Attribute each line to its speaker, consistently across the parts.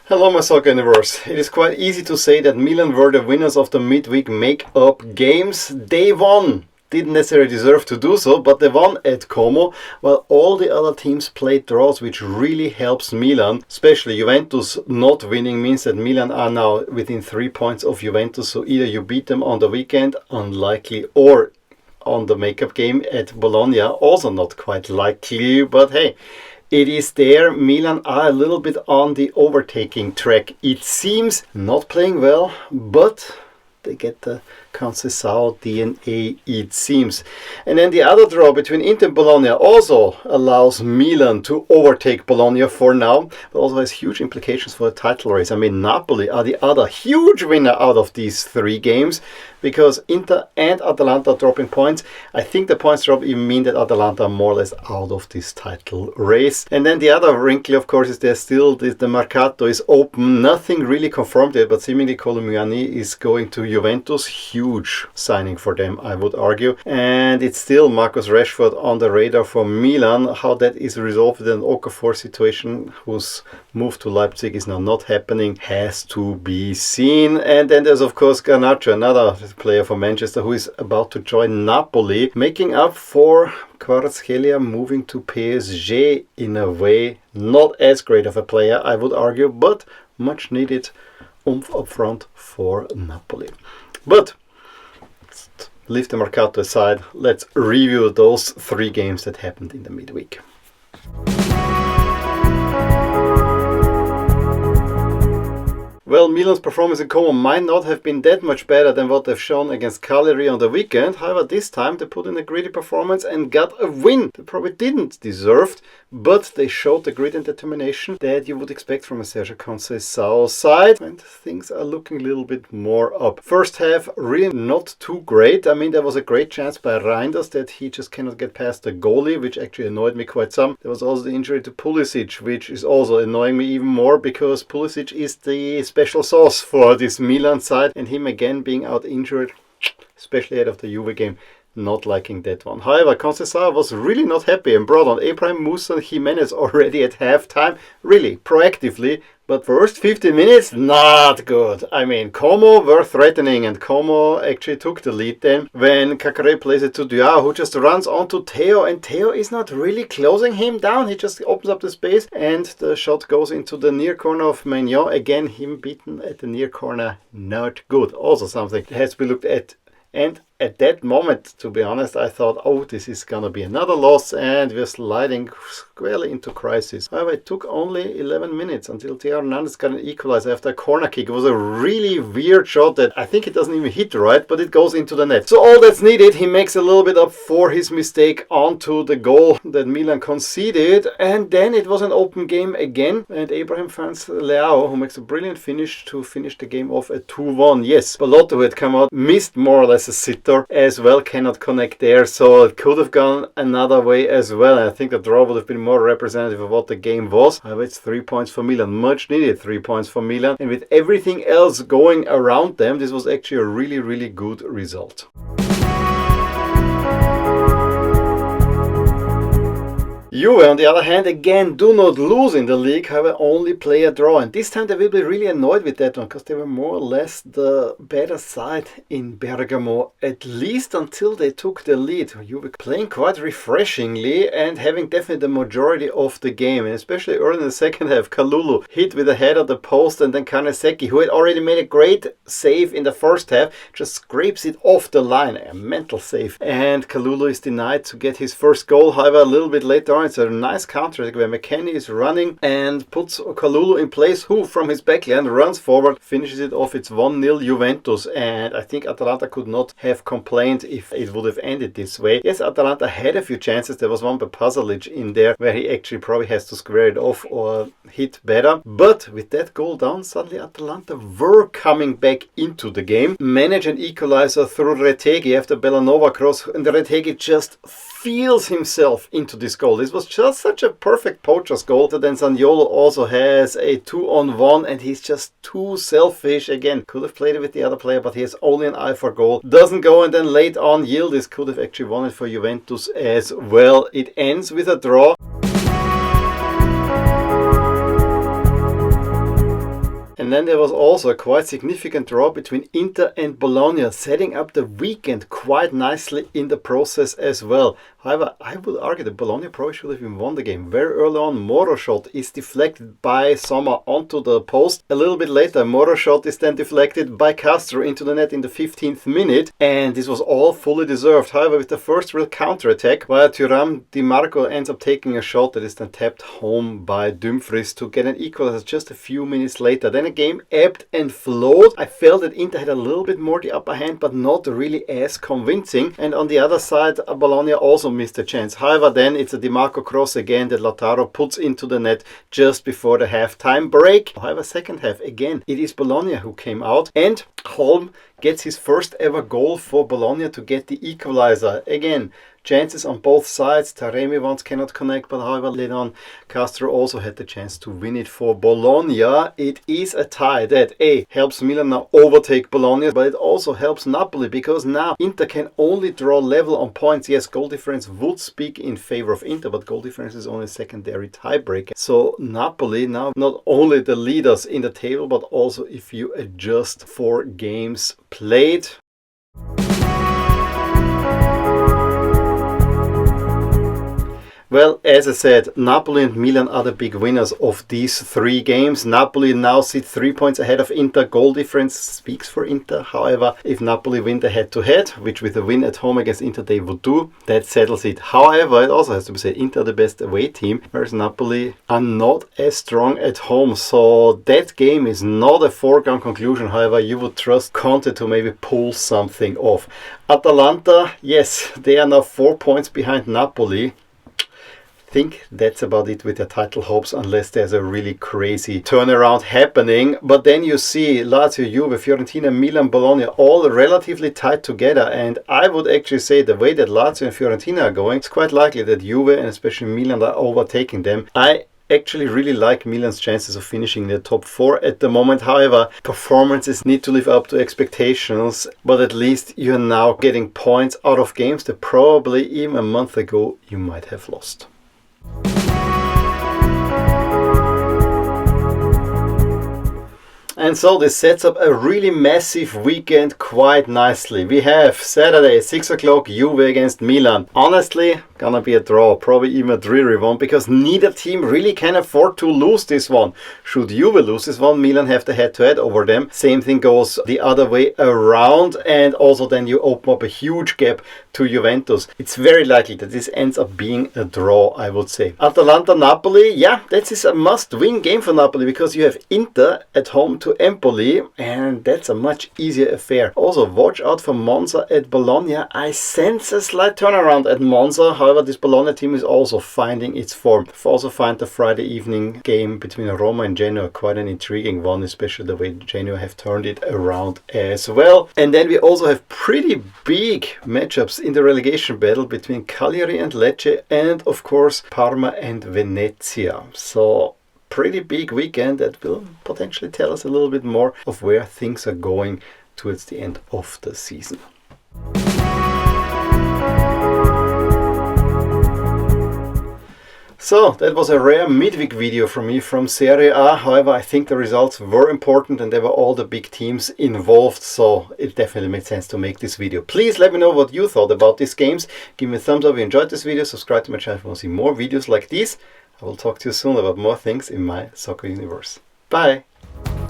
Speaker 1: Hello my soccer universe. It is quite easy to say that Milan were the winners of the midweek make-up games. They won. Didn't necessarily deserve to do so, but they won at Como, while all the other teams played draws, which really helps Milan. Especially Juventus not winning means that Milan are now within 3 points of Juventus, so either you beat them on the weekend, unlikely, or on the make-up game at Bologna, also not quite likely, but hey, it is there. Milan are a little bit on the overtaking track. It seems not playing well, but they get the Conceição DNA, it seems. And then the other draw between Inter and Bologna also allows Milan to overtake Bologna for now, but also has huge implications for the title race. I mean, Napoli are the other huge winner out of these three games, because Inter and Atalanta are dropping points. I think the points drop even mean that Atalanta are more or less out of this title race. And then the other wrinkle, of course, is there's still the Mercato is open. Nothing really confirmed yet, but seemingly Colomuani is going to Juventus. Huge signing for them, I would argue. And it's still Marcus Rashford on the radar for Milan. How that is resolved in an Okafor situation, whose move to Leipzig is now not happening, has to be seen. And then there's of course Garnacho, another player for Manchester, who is about to join Napoli, making up for Kvaratskhelia moving to PSG. In a way, not as great of a player, I would argue, but much needed oomph up front for Napoli. But let's leave the Mercato aside. Let's review those three games that happened in the midweek. Well, Milan's performance in Como might not have been that much better than what they've shown against Cagliari on the weekend. However, this time they put in a gritty performance and got a win they probably didn't deserve, but they showed the grit and determination that you would expect from a Sergio Conceição side, and things are looking a little bit more up. First half, really not too great. I mean, there was a great chance by Reinders that he just cannot get past the goalie, which actually annoyed me quite some. There was also the injury to Pulisic, which is also annoying me even more, because Pulisic is the special sauce for this Milan side, and him again being out injured, especially ahead of the Juve game, not liking that one. However, Conceição was really not happy and brought on Abraham Musa and Jimenez already at halftime, really proactively, but first 15 minutes, not good. I mean, Como were threatening, and Como actually took the lead then when Caqueret plays it to Diao, who just runs onto Theo, and Theo is not really closing him down. He just opens up the space, and the shot goes into the near corner of Maignan. Again, him beaten at the near corner, not good. Also something that has to be looked at. And at that moment, to be honest, I thought, oh, this is gonna be another loss, and we're sliding squarely into crisis. However, it took only 11 minutes until Theo Hernandez got an equalizer after a corner kick. It was a really weird shot that I think it doesn't even hit right, but it goes into the net. So all that's needed, he makes a little bit up for his mistake onto the goal that Milan conceded, and then it was an open game again, and Abraham finds Leao, who makes a brilliant finish to finish the game off at 2-1. Yes, Balotto, who had come out, missed more or less a sitter as well, cannot connect there, so it could have gone another way as well, and I think the draw would have been more representative of what the game was. However, it's 3 points for Milan, much needed 3 points for Milan, and with everything else going around them, this was actually a really good result. Juve, on the other hand, again, do not lose in the league, however, only play a draw. And this time they will be really annoyed with that one, because they were more or less the better side in Bergamo, at least until they took the lead. Juve playing quite refreshingly and having definitely the majority of the game. And especially early in the second half, Kalulu hit with a head of the post, and then Kaneseki, who had already made a great save in the first half, just scrapes it off the line. A mental save. And Kalulu is denied to get his first goal. However, a little bit later on, it's a nice counter where McKennie is running and puts Kalulu in place, who from his backline runs forward, finishes it off. It's 1-0 Juventus, and I think Atalanta could not have complained if it would have ended this way. Yes, Atalanta had a few chances. There was one by Pasalic in there where he actually probably has to square it off or hit better, but with that goal down, suddenly Atalanta were coming back into the game, manage an equalizer through Retegui after Bellanova cross, and Retegui just feels himself into this goal. This was just such a perfect poacher's goal. Then Zaniolo also has a 2-on-1, and he's just too selfish. Again, could have played it with the other player, but he has only an eye for goal. Doesn't go, and then late on, Yildiz could have actually won it for Juventus as well. It ends with a draw. And then there was also a quite significant draw between Inter and Bologna, setting up the weekend quite nicely in the process as well. However, I would argue that Bologna probably should have even won the game. Very early on, Moro shot is deflected by Sommer onto the post. A little bit later, Moro shot is then deflected by Castro into the net in the 15th minute. And this was all fully deserved. However, with the first real counter-attack, via Thuram, Di Marco ends up taking a shot that is then tapped home by Dumfries to get an equalizer just a few minutes later. Then the game ebbed and flowed. I felt that Inter had a little bit more the upper hand, but not really as convincing. And on the other side, Bologna also missed a chance. However, then it's a Di Marco cross again that Lautaro puts into the net just before the halftime break. However, second half, again, it is Bologna who came out, and Holm gets his first ever goal for Bologna to get the equalizer. Again, chances on both sides. Taremi once cannot connect, but however later on Castro also had the chance to win it for Bologna. It is a tie that helps Milan now overtake Bologna, but it also helps Napoli because now Inter can only draw level on points. Yes, goal difference would speak in favor of Inter, but goal difference is only a secondary tiebreaker. So Napoli now not only the leaders in the table, but also if you adjust for games played. Well, as I said, Napoli and Milan are the big winners of these three games. Napoli now sit 3 points ahead of Inter. Goal difference speaks for Inter. However, if Napoli win the head-to-head, which with a win at home against Inter they would do, that settles it. However, it also has to be said, Inter the best away team, whereas Napoli are not as strong at home. So that game is not a foregone conclusion. However, you would trust Conte to maybe pull something off. Atalanta, yes, they are now 4 points behind Napoli. Think that's about it with their title hopes, unless there's a really crazy turnaround happening. But then you see Lazio, Juve, Fiorentina, Milan, Bologna all relatively tight together, and I would actually say the way that Lazio and Fiorentina are going, it's quite likely that Juve and especially Milan are overtaking them. I actually really like Milan's chances of finishing in the top 4 at the moment. However, performances need to live up to expectations, but at least you're now getting points out of games that probably even a month ago you might have lost. And so this sets up a really massive weekend quite nicely. We have Saturday, 6 o'clock, Juve against Milan. Honestly, gonna be a draw, probably even a dreary one, because neither team really can afford to lose this one. Should Juve lose this one, Milan have the head-to-head over them. Same thing goes the other way around, and also then you open up a huge gap to Juventus. It's very likely that this ends up being a draw, I would say. Atalanta-Napoli, yeah, that is a must-win game for Napoli, because you have Inter at home to Empoli, and that's a much easier affair. Also, watch out for Monza at Bologna. I sense a slight turnaround at Monza. However, this Bologna team is also finding its form. I also find the Friday evening game between Roma and Genoa quite an intriguing one, especially the way Genoa have turned it around as well. And then we also have pretty big matchups in the relegation battle between Cagliari and Lecce, and of course Parma and Venezia. So pretty big weekend that will potentially tell us a little bit more of where things are going towards the end of the season. So that was a rare midweek video from me from Serie A. However, I think the results were important and there were all the big teams involved, so it definitely made sense to make this video. Please let me know what you thought about these games. Give me a thumbs up if you enjoyed this video. Subscribe to my channel if you want to see more videos like these. I will talk to you soon about more things in my soccer universe. Bye!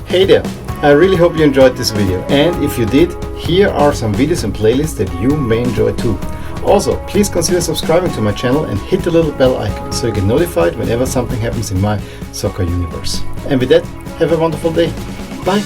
Speaker 1: Hey there! I really hope you enjoyed this video, and if you did, here are some videos and playlists that you may enjoy too. Also, please consider subscribing to my channel and hit the little bell icon so you get notified whenever something happens in my soccer universe. And with that, have a wonderful day. Bye!